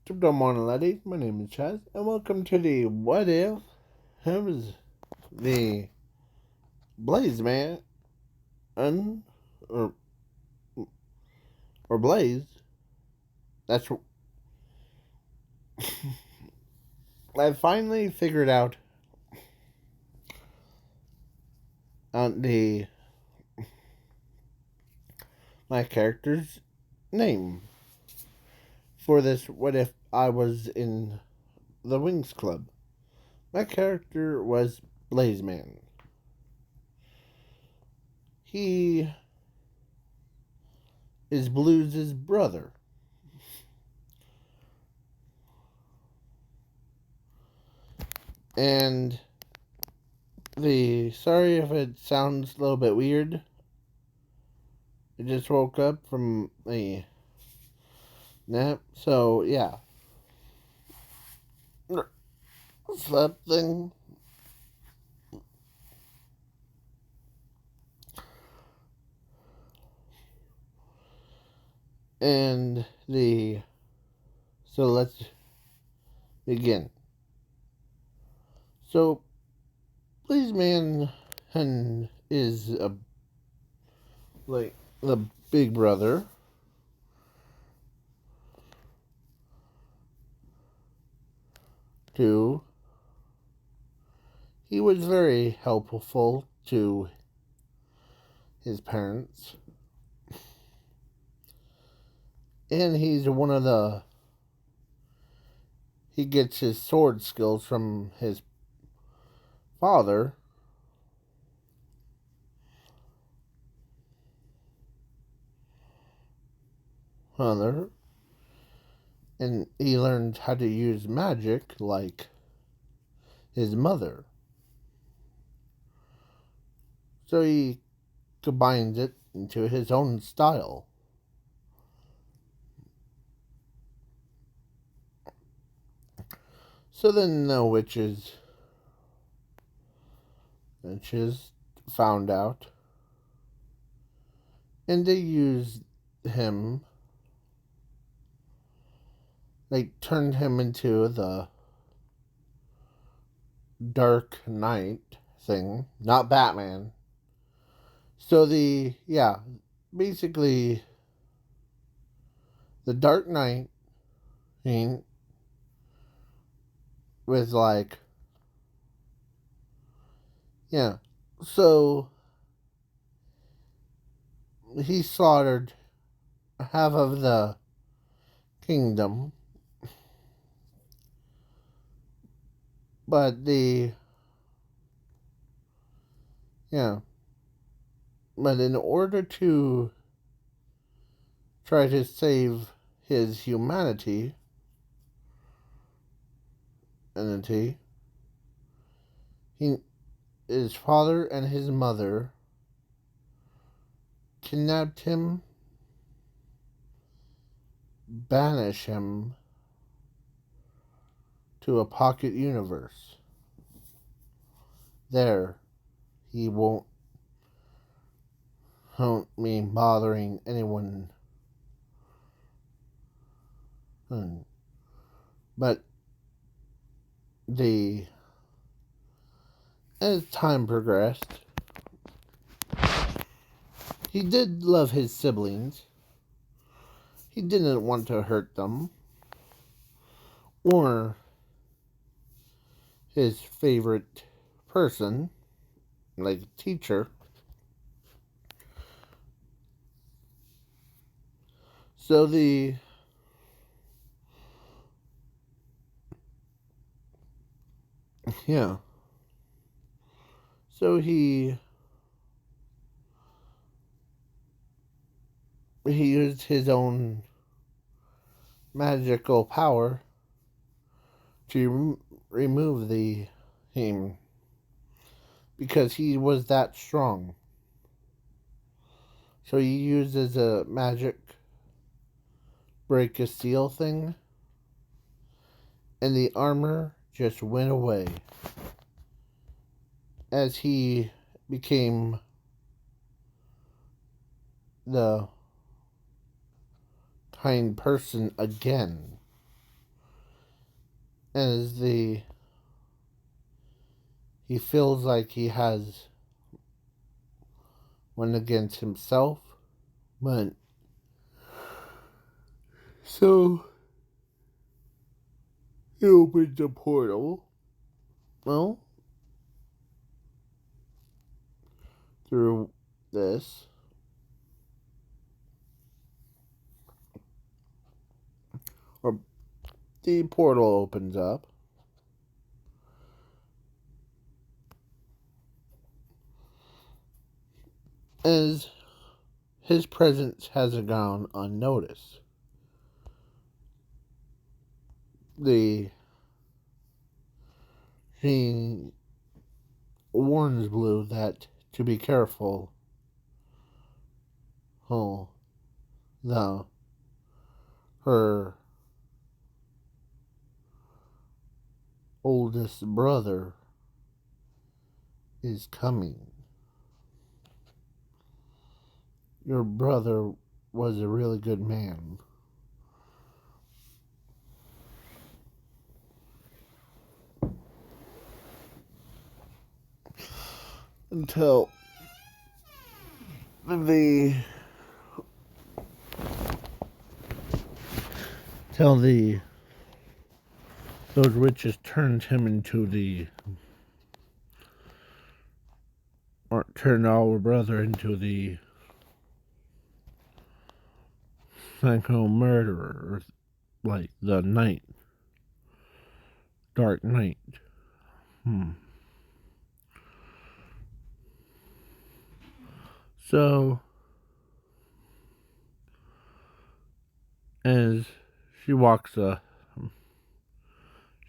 Good morning, ladies. My name is Chaz, and welcome to the What If Hymns, the Blaze Man, un, or, or Blaze. That's I finally figured out the my character's name for this. What if I was in the Winx Club? My character was Blaze Man. He is Blues' brother. And sorry if it sounds a little bit weird. I just woke up from a nap, so yeah. Slept thing. And so let's begin. So, Blaze Man is like the big brother too. He was very helpful to his parents. And he's one of he gets his sword skills from his father. Father. And he learned how to use magic like his mother. So he combines it into his own style. So then the witches found out, and they used him, they turned him into the Dark Knight thing, not Batman. So basically the Dark Knight with so he slaughtered half of the kingdom, but but in order to try to save his humanity entity, his father and his mother kidnapped him, banish him to a pocket universe. There, he won't be bothering anyone. But as time progressed, he did love his siblings. He didn't want to hurt them or his favorite person, like a teacher. So So he used his own magical power to remove him because he was that strong. So he uses a magic break a seal thing, and the armor just went away as he became the kind person again. as he feels like he has one against himself, but so he opens a portal. Well, through this, or the portal opens up, as his presence hasn't gone unnoticed. He warns Blue that to be careful. Oh, the her oldest brother is coming. Your brother was a really good man. Until the those witches turned him into or turned our brother into the psycho murderer, or like the dark night. So as she walks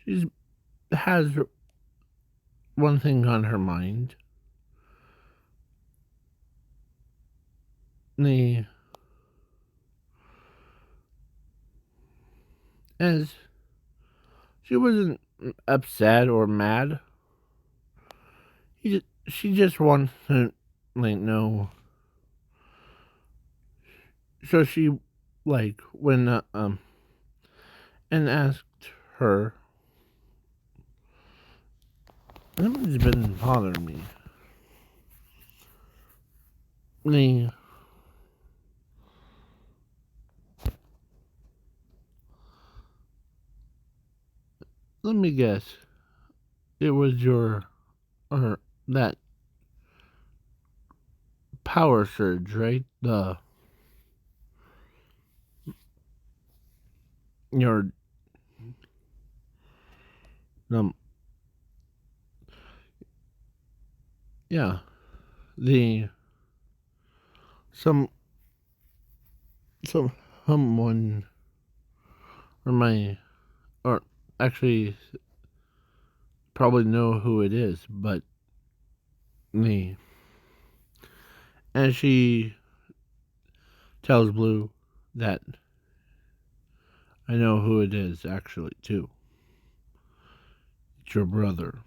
she has one thing on her mind. As she wasn't upset or mad. She just wants to know. So she when and asked her. Something's been bothering me. Let me guess. It was that power surge, right? Your um yeah, the some some someone or my or actually probably know who it is, but me. And she tells Blue that I know who it is actually too. It's your brother.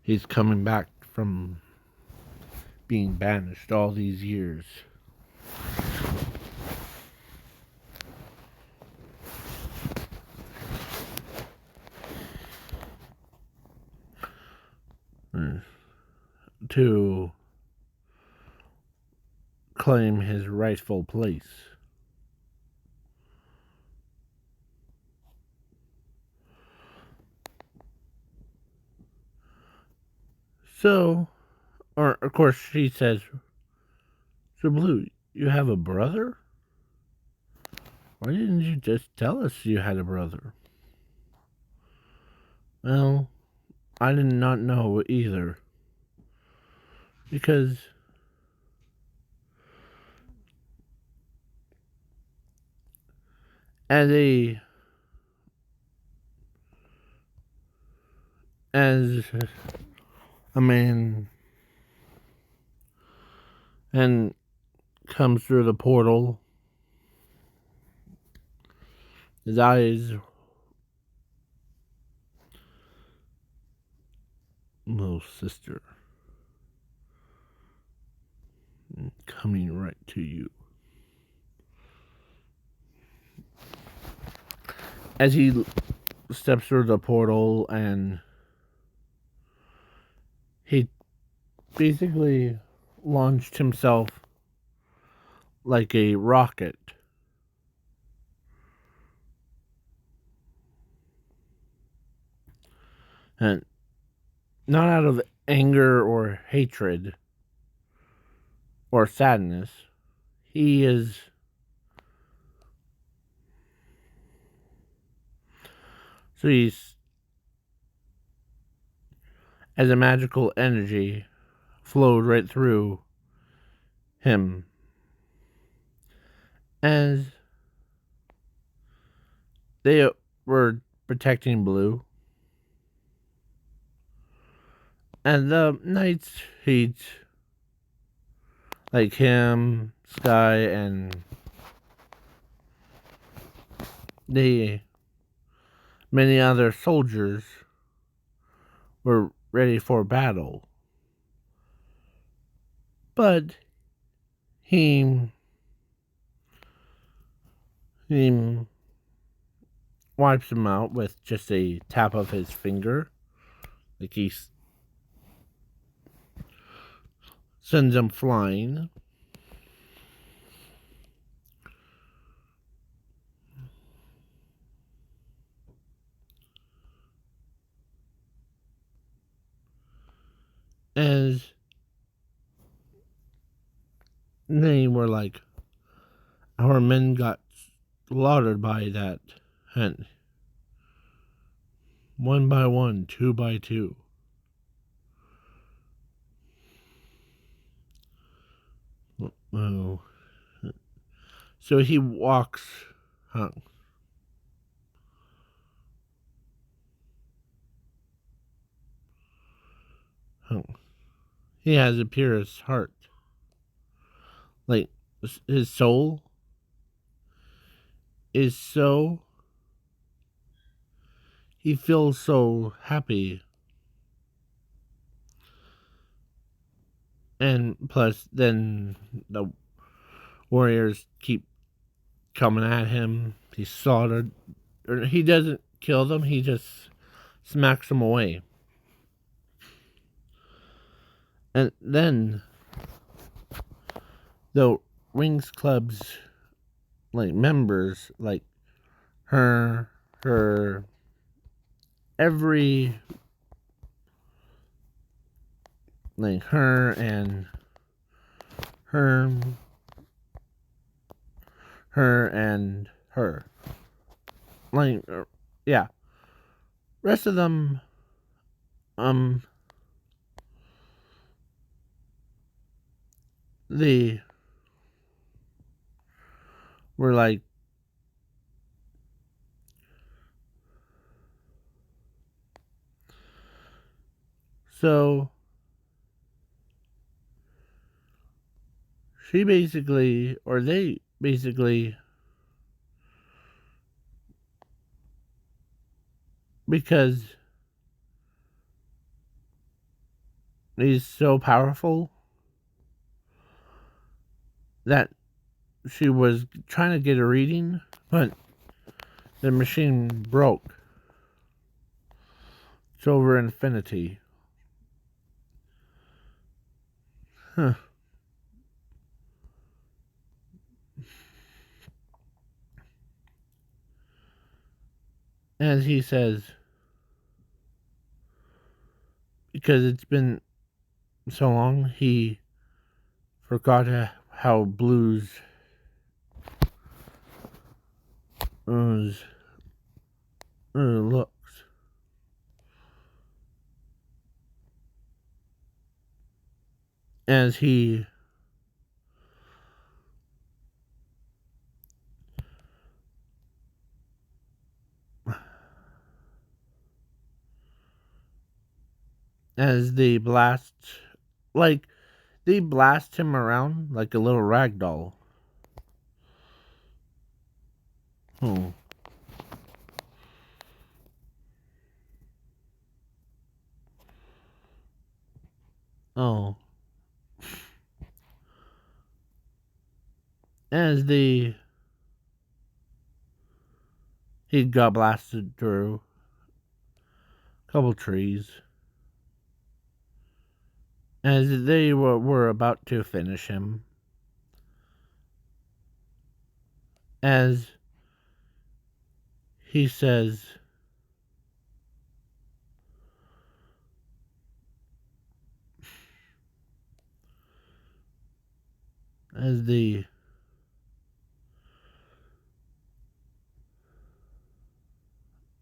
He's coming back from being banished all these years. To claim his rightful place. So, or of course she says, so Blue, you have a brother? Why didn't you just tell us you had a brother? Well, I did not know either. Because as a man and comes through the portal, his eyes, little sister, coming right to you. as he steps through the portal, and he basically launched himself like a rocket. And not out of anger or hatred or sadness. He is so he's as a magical energy flowed right through him as they were protecting Blue. And the knights, he'd like him, Sky, and the many other soldiers were ready for battle. But he wipes them out with just a tap of his finger. Like he sends them flying. As they were like, our men got slaughtered by that hunt. One by one, two by two. Oh. So he walks, hung. He has a purest heart. Like, his soul is so. He feels so happy. And plus, then the warriors keep coming at him. He's slaughtered. Or he doesn't kill them, he just smacks them away. And then the Wings Club's like members, like her, every like her and her, her. Like, yeah. Rest of them, they were like, so she basically, or they basically, because he's so powerful that she was trying to get a reading, but the machine broke. It's over infinity. Huh. As he says, because it's been so long, he forgot how Blue's looks. As he as they blast, like, they blast him around like a little rag doll. Oh. Oh. As they he got blasted through a couple trees. As they were about to finish him, as he says, as the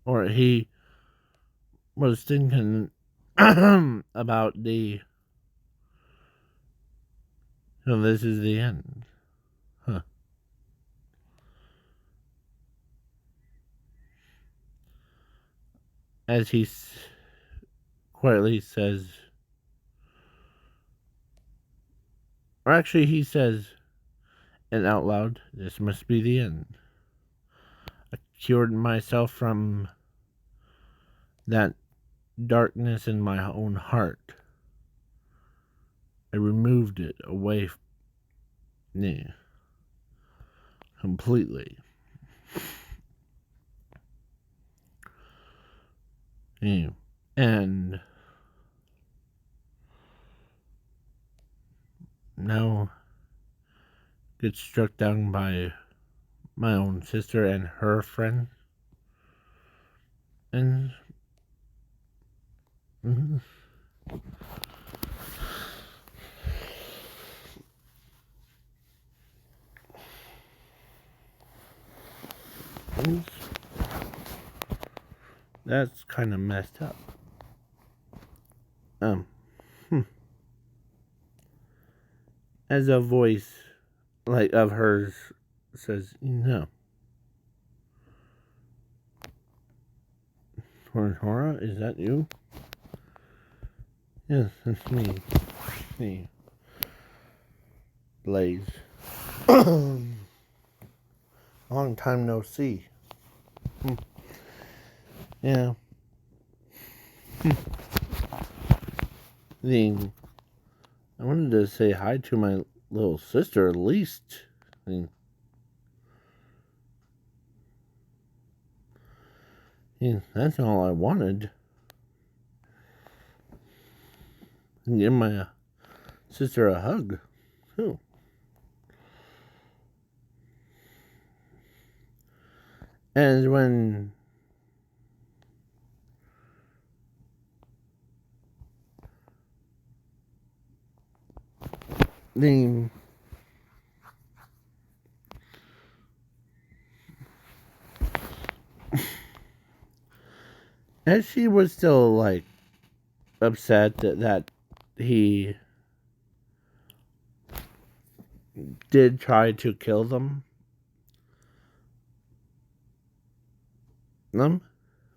or he was thinking about the, this is the end. Huh. As he quietly says, or actually he says, and out loud, this must be the end. I cured myself from that darkness in my own heart. I removed it away from me completely. Yeah. And now get struck down by my own sister and her friend. And that's kind of messed up. As a voice like of hers says, no. Hora, is that you? Yes, it's me. Me. Blaze. Long time no see. Yeah. I wanted to say hi to my little sister at least. That's all I wanted. And give my sister a hug, too. And when as she was still like upset that he did try to kill them,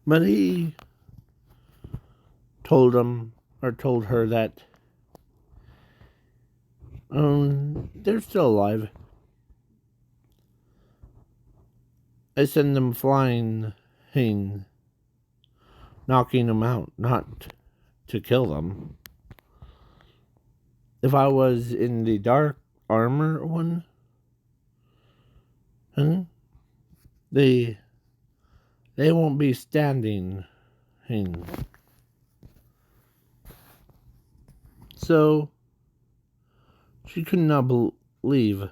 but he told her that they're still alive. I send them flying, knocking them out, not to kill them. If I was in the dark armor one, they won't be standing. So she could not believe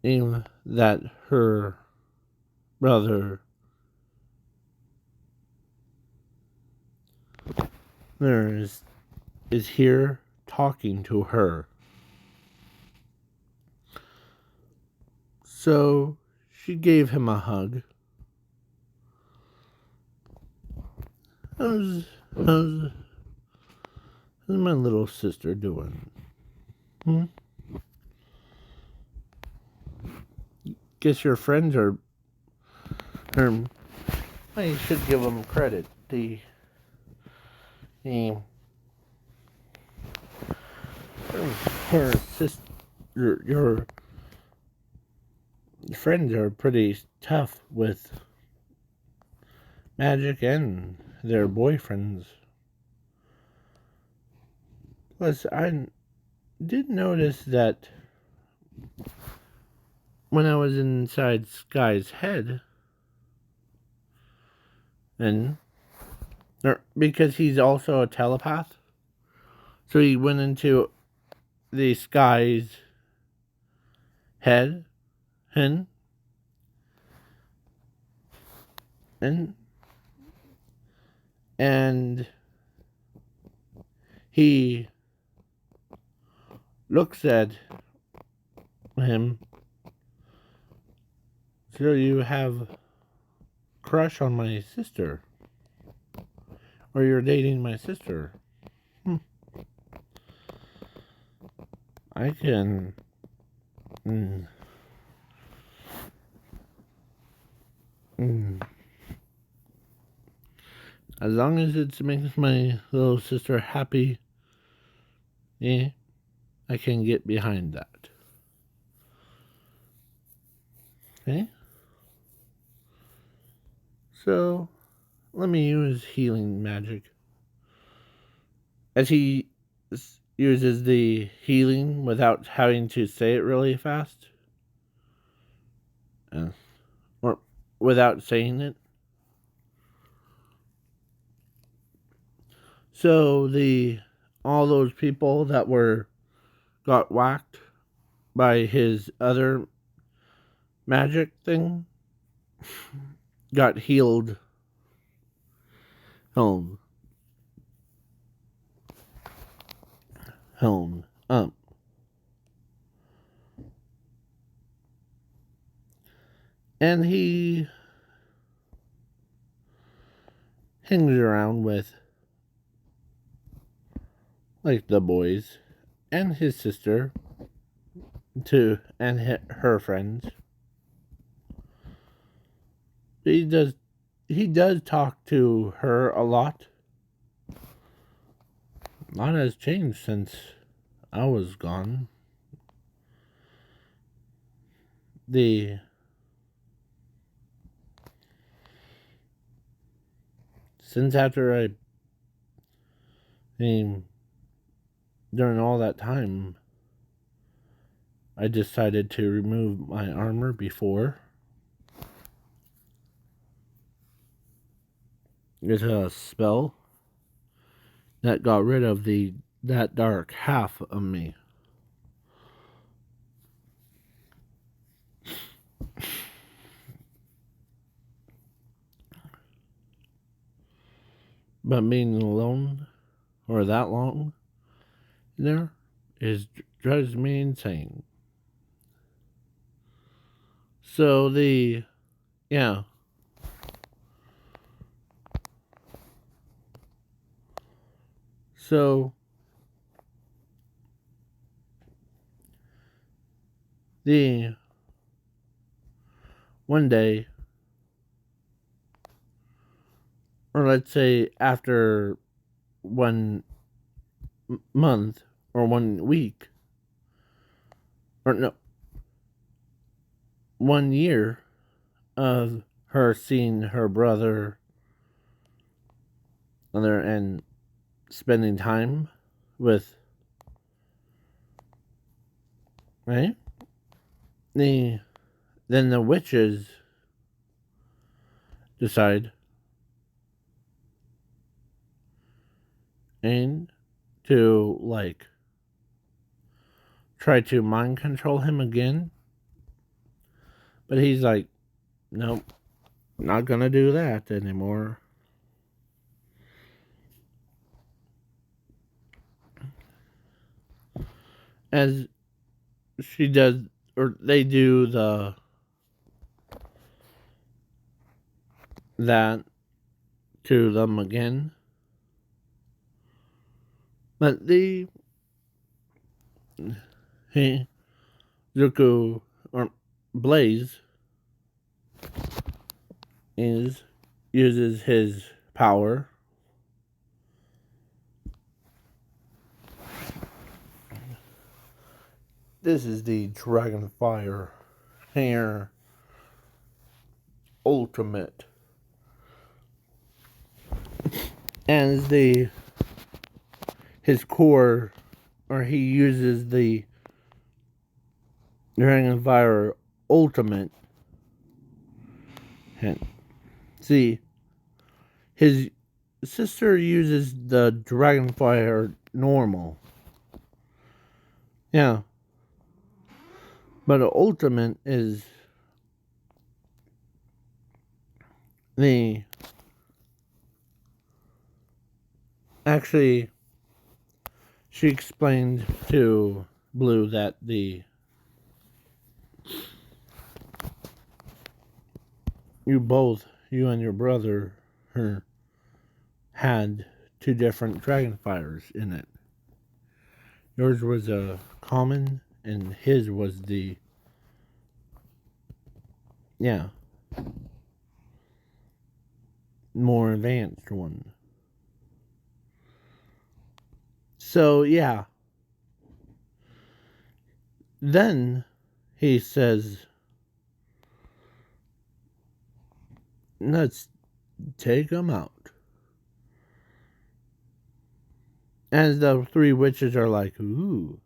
that her brother is here talking to her. So she gave him a hug. How's my little sister doing? Guess your friends are. I should give them credit. Her sister, your friends are pretty tough with magic and their boyfriends. Plus, I did notice that when I was inside Sky's head, and because he's also a telepath, so he went into the Sky's head, and and he looks at him. So you have crush on my sister, or you're dating my sister. I can. As long as it makes my little sister happy, I can get behind that. Okay? So, let me use healing magic. As he uses the healing without having to say it really fast, or without saying it. So all those people that got whacked by his other magic thing got healed home up. And he hangs around with like the boys and his sister too, and her friends. He does talk to her a lot. A lot has changed since I was gone. Since after during all that time, I decided to remove my armor before. It's a spell that got rid of that dark half of me. But being alone or that long there drives me insane. So yeah. So one day, or let's say after 1 month or 1 week, or no, 1 year of her seeing her brother and spending time with, right? Then the witches decide and to try to mind control him again. But he's like, nope, not gonna do that anymore. As she does, or they do that to them again. But Zuko, or Blaze, uses his power. This is the Dragonfire Hair Ultimate. And his core, or he uses the Dragonfire ultimate hint. See, his sister uses the dragonfire normal. Yeah. But the ultimate is the actually she explained to Blue that you and your brother had two different dragonfires in it. Yours was a common and his was the more advanced one. So yeah. Then he says, let's take him out. And the three witches are like, ooh,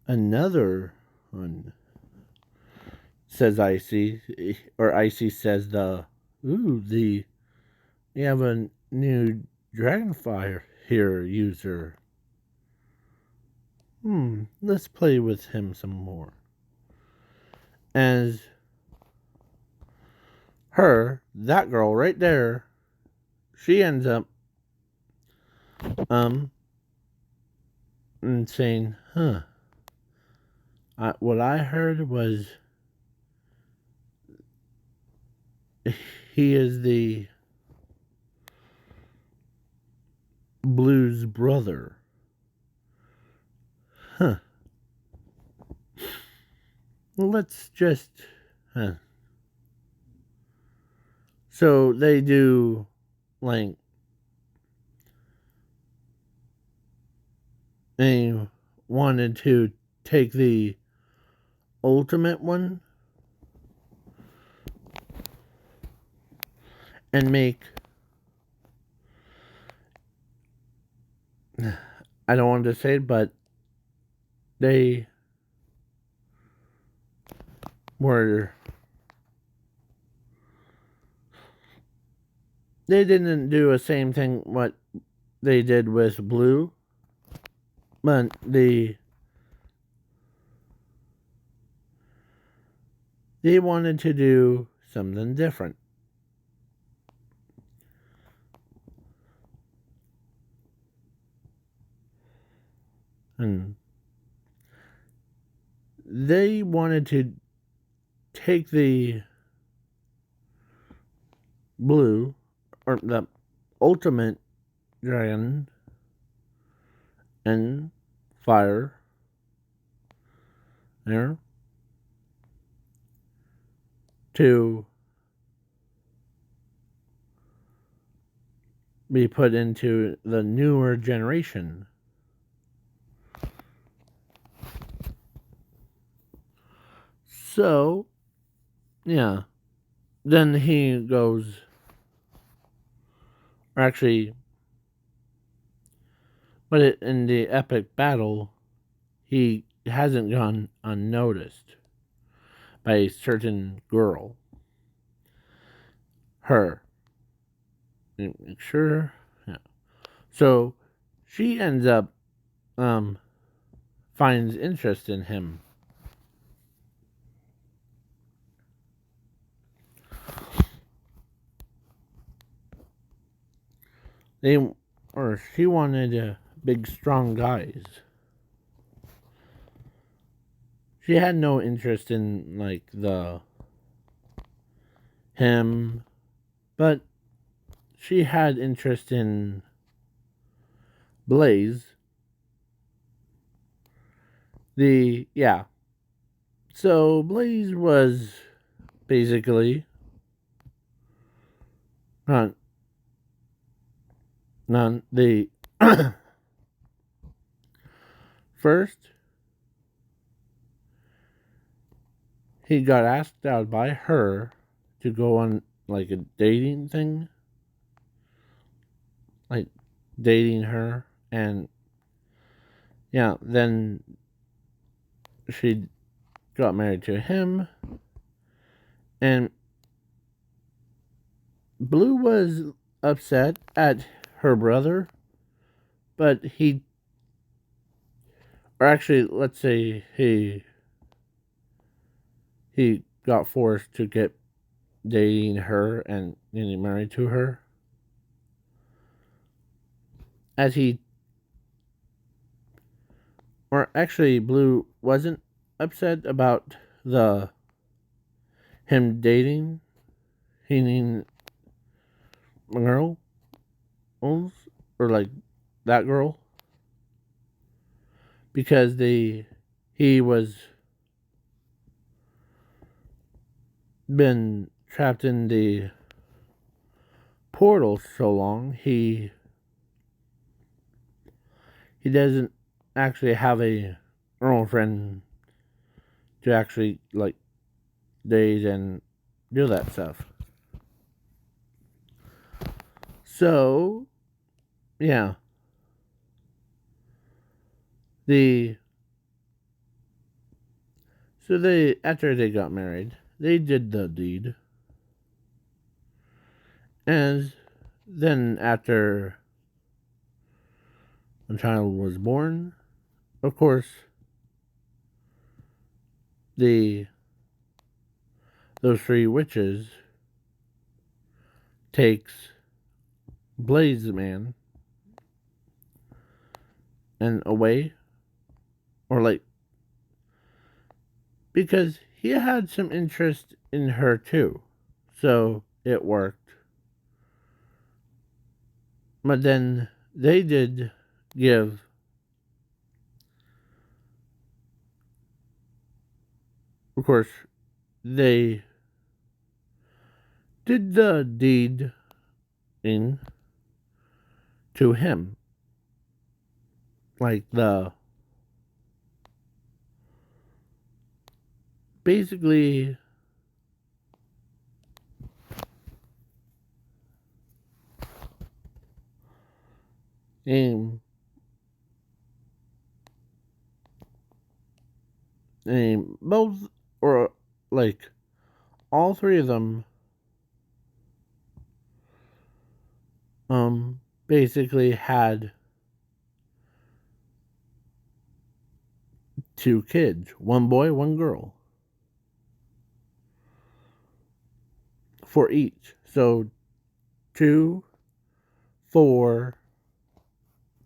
another one, says Icy. Or Icy says we have a new dragonfire here user. Let's play with him some more. As that girl right there, she ends up and saying, what I heard was he is the Blue's brother. Let's just So they do like they wanted to take the ultimate one and make, I don't want to say it, but they didn't do the same thing what they did with Blue, but they wanted to do something different. And they wanted to take the Blue, or the ultimate dragon, and fire there to be put into the newer generation. So, yeah. Then he goes, or actually, but in the epic battle, he hasn't gone unnoticed by a certain girl. Her. Make sure. Yeah. So, she ends up, finds interest in him. She wanted big, strong guys. She had no interest in like him, but she had interest in Blaze. So Blaze was basically not the first. He got asked out by her to go on like a dating thing, like dating her, and then she got married to him, and Blue was upset at her brother, but or actually, let's say he got forced to get dating her and getting married to her, as or actually, Blue wasn't upset about the him dating a girl, or like that girl, because he was been trapped in the portal so long, he doesn't actually have a girlfriend to actually like date and do that stuff. So yeah, the so they after they got married, they did the deed, and then after a child was born, of course, the those three witches takes Blaze Man and away, or like, because he had some interest in her too, so it worked. But then they did give, of course, they did the deed in to him, like the basically a both, or like all three of them basically had two kids, one boy, one girl, for each. So 2, 4,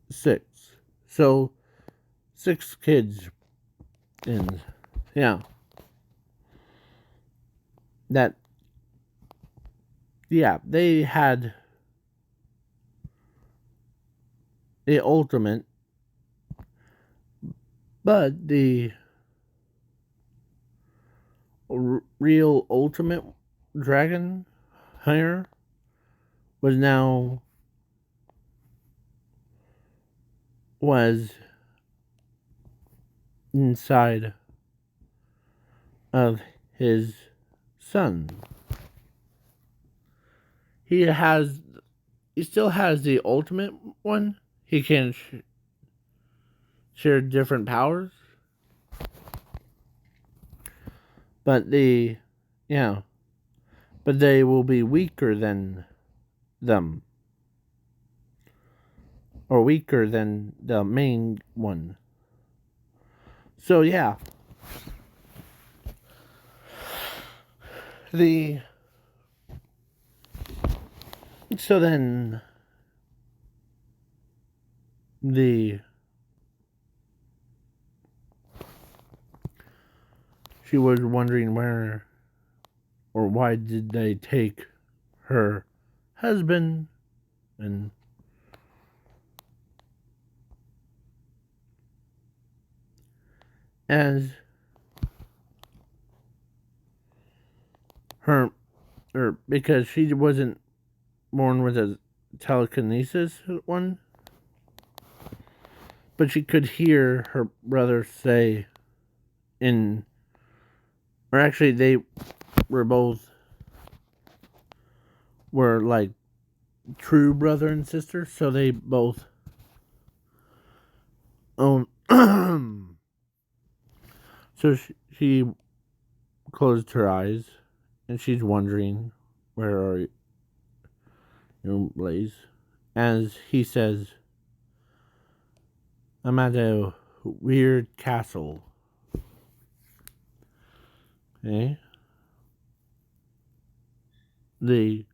6. So 6 kids in, yeah. That, yeah, they had the ultimate, but the real ultimate dragon hunter was inside of his son. He still has the ultimate one. He can share different powers, but but they will be weaker than them, or weaker than the main one. So yeah, the so then the she was wondering where or why did they take her husband, and as her, or because she wasn't born with a telekinesis one, but she could hear her brother say in, or actually they were both were like true brother and sister, so they both own so she closed her eyes, and she's wondering, where are you, Blaze? As he says, I'm at a weird castle. Okay? Here,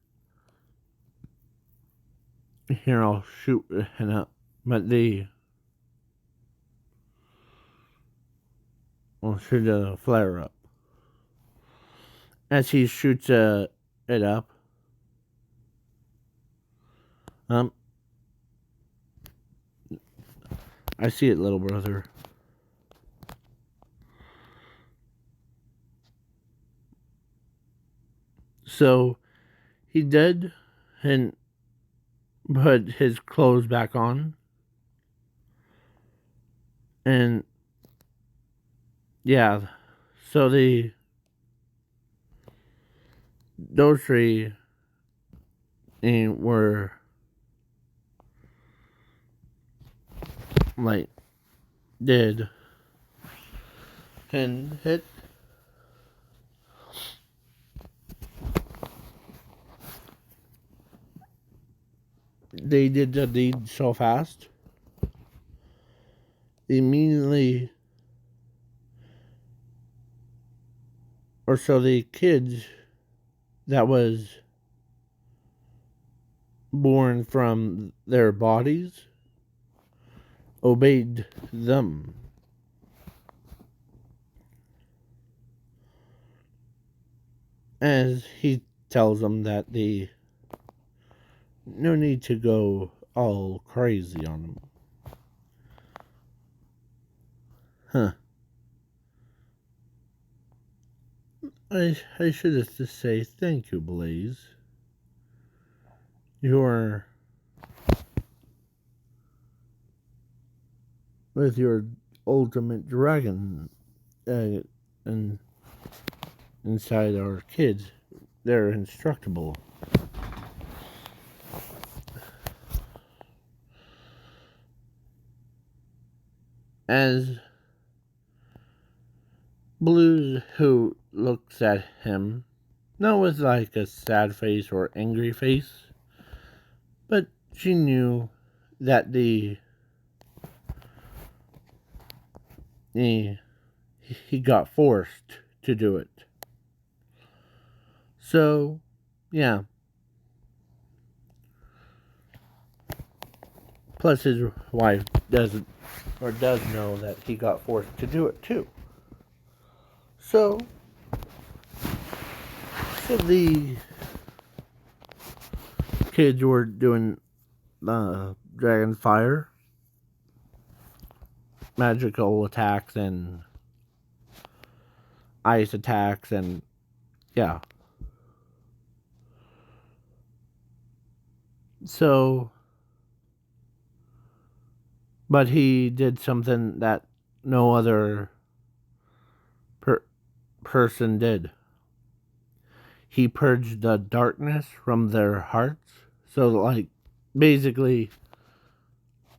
I'll shoot it up. But I'll shoot a flare up. As he shoots it up, I see it, little brother. So he did and put his clothes back on. And yeah, so those three were like did and hit. They did the deed so fast. Immediately, or so the kids that was born from their bodies obeyed them. As he tells them that no need to go all crazy on them. Huh. I should have to say thank you, Blaze. You're with your ultimate dragon and inside our kids. They're indestructible. As Blue, who looks at him, not with like a sad face or angry face, but she knew that he got forced to do it. So, yeah. Plus, his wife does know that he got forced to do it too. So the kids were doing dragon fire, magical attacks, and ice attacks, and yeah. So, but he did something that no other person did. He purged the darkness from their hearts. So, like, basically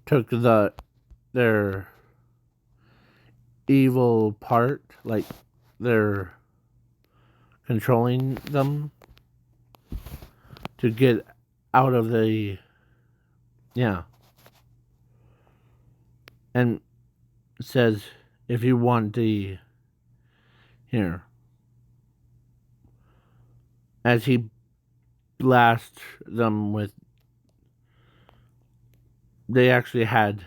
took their evil part, like they're controlling them, to get out of the, yeah. And says, if you want here, as he blasts them with, they actually had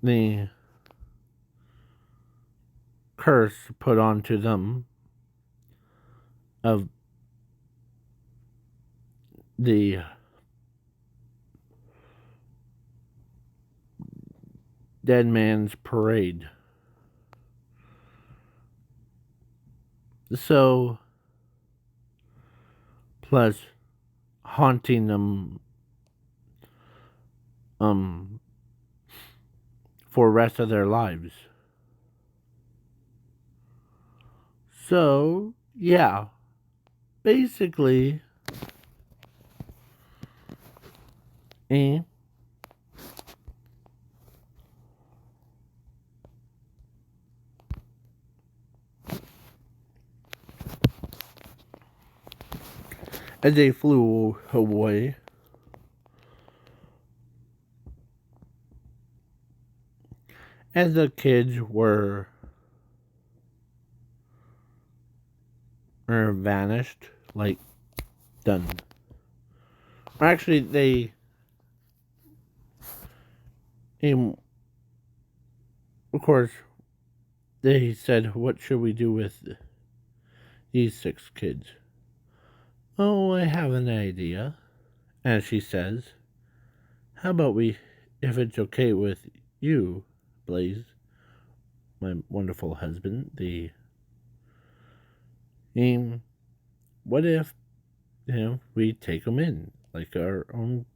the curse put onto them of the dead man's parade. So, plus haunting them for the rest of their lives. So, yeah. Basically, as they flew away. As the kids were vanished, like done. Actually, of course, they said, "What should we do with these 6 kids?" "Oh, I have an idea." And she says, "How about we, if it's okay with you, Blaze, my wonderful husband, what if, we take them in like our own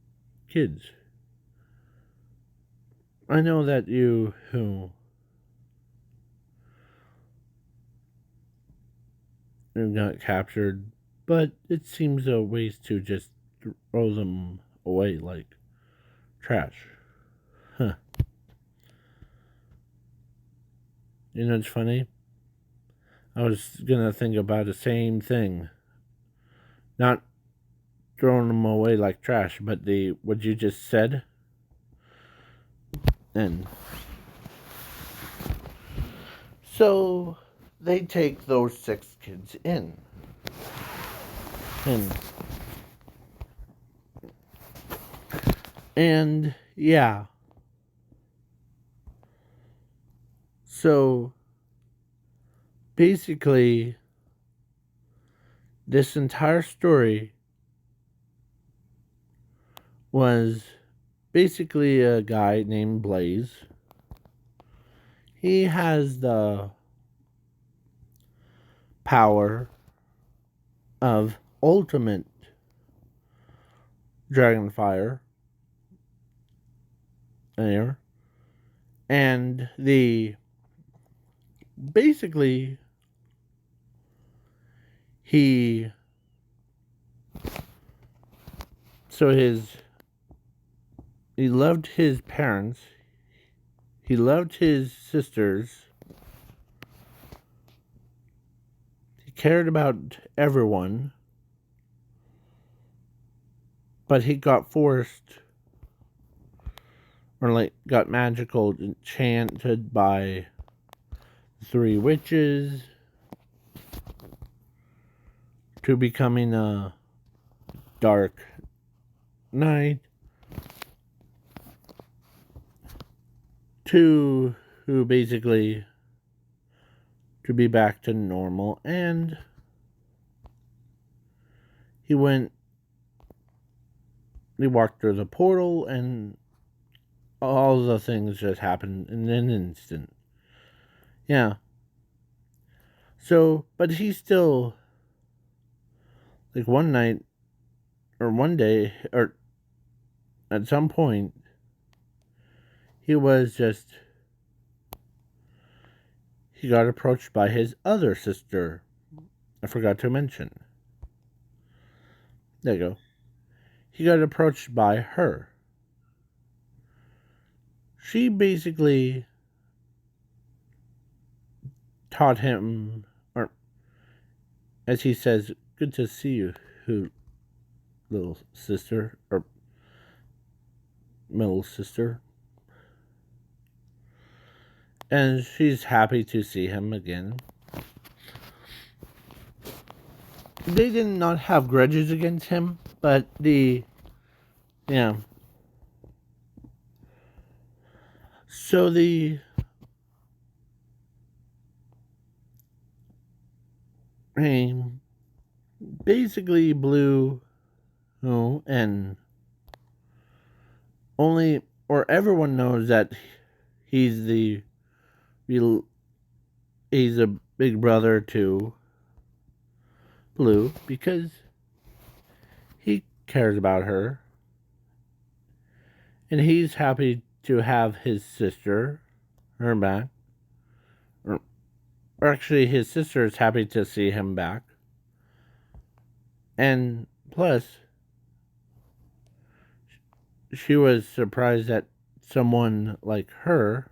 kids? I know that you who got captured, but it seems a waste to just throw them away like trash." Huh. You know, it's funny. I was gonna think about the same thing. Not throwing them away like trash, but what you just said. And so they take those 6 kids in. And yeah. So basically, this entire story was basically a guy named Blaze. He has the power of ultimate dragonfire air, and basically he loved his parents, he loved his sisters, he cared about everyone, but he got forced, or like got magical enchanted by 3 witches to becoming a dark knight, to who basically to be back to normal. And he walked through the portal, and all the things just happened in an instant. Yeah. So, but he still, like one night, or one day, or at some point, he got approached by his other sister. I forgot to mention. There you go. He got approached by her. She basically taught him, or as he says, "Good to see you, little sister, or middle sister." And she's happy to see him again. They did not have grudges against him, but yeah. So the rain basically blew, and everyone knows that he's he's a big brother to Blue, because he cares about her, and he's happy to have his sister, her back. Or actually, his sister is happy to see him back. And plus, she was surprised that someone like her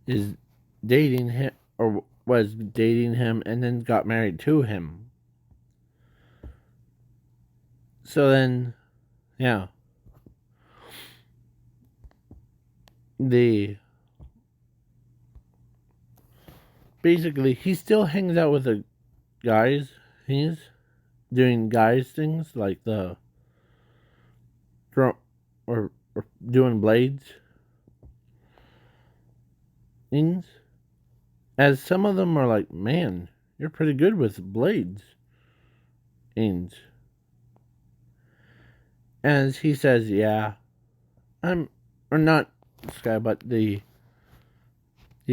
is dating him, or was dating him, and then got married to him. So then, yeah. Basically, he still hangs out with the guys. He's doing guys things like the or doing blades things. As some of them are like, man, you're pretty good with blades things. As he says, yeah, I'm or not this guy, but he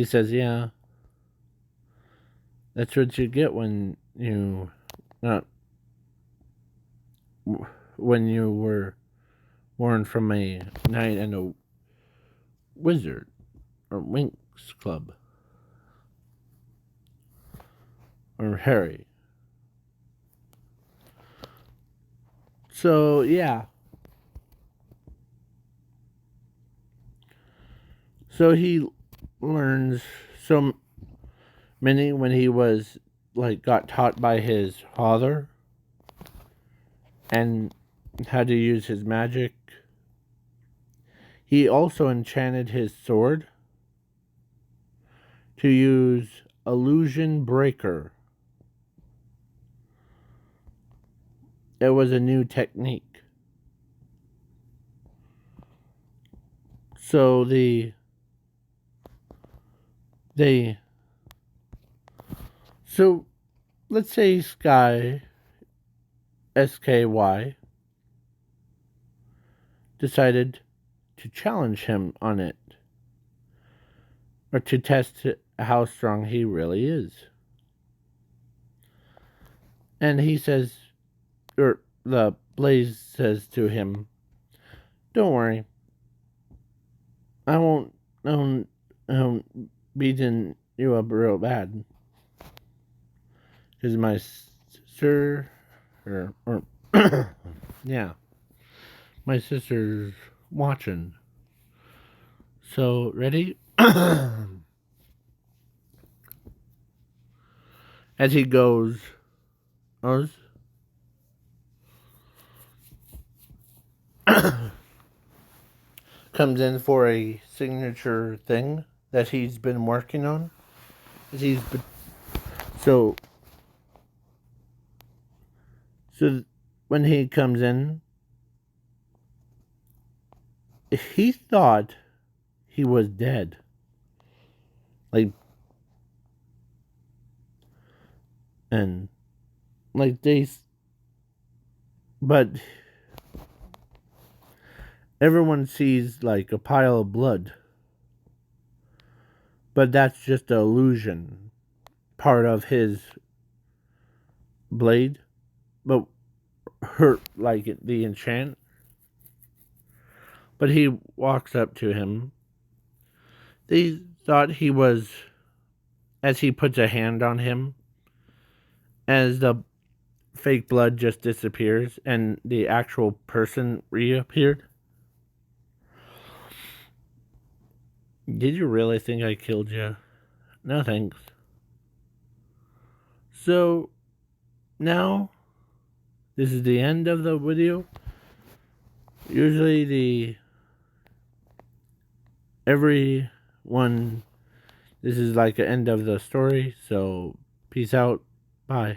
says, yeah, that's what you get when you not when you were born from a knight and a wizard or winx club or Harry. So yeah. So he learns so many when he was like got taught by his father and how to use his magic. He also enchanted his sword to use illusion breaker. It was a new technique. So they so let's say SKY decided to challenge him on it or to test how strong he really is. And he says, or the Blaze says to him, "Don't worry, I won't beating you up real bad, because my sister, or yeah, my sister's watching. So ready?" As he goes, comes in for a signature thing that he's been working on. So so when he comes in, he thought he was dead. Like, and like but everyone sees like a pile of blood. But that's just an illusion, part of his blade, but hurt like the enchant. But he walks up to him. They thought he was, as he puts a hand on him, as the fake blood just disappears and the actual person reappeared. Did you really think I killed you? No thanks. So now this is the end of the video. Usually everyone, this is like the end of the story. So peace out. Bye.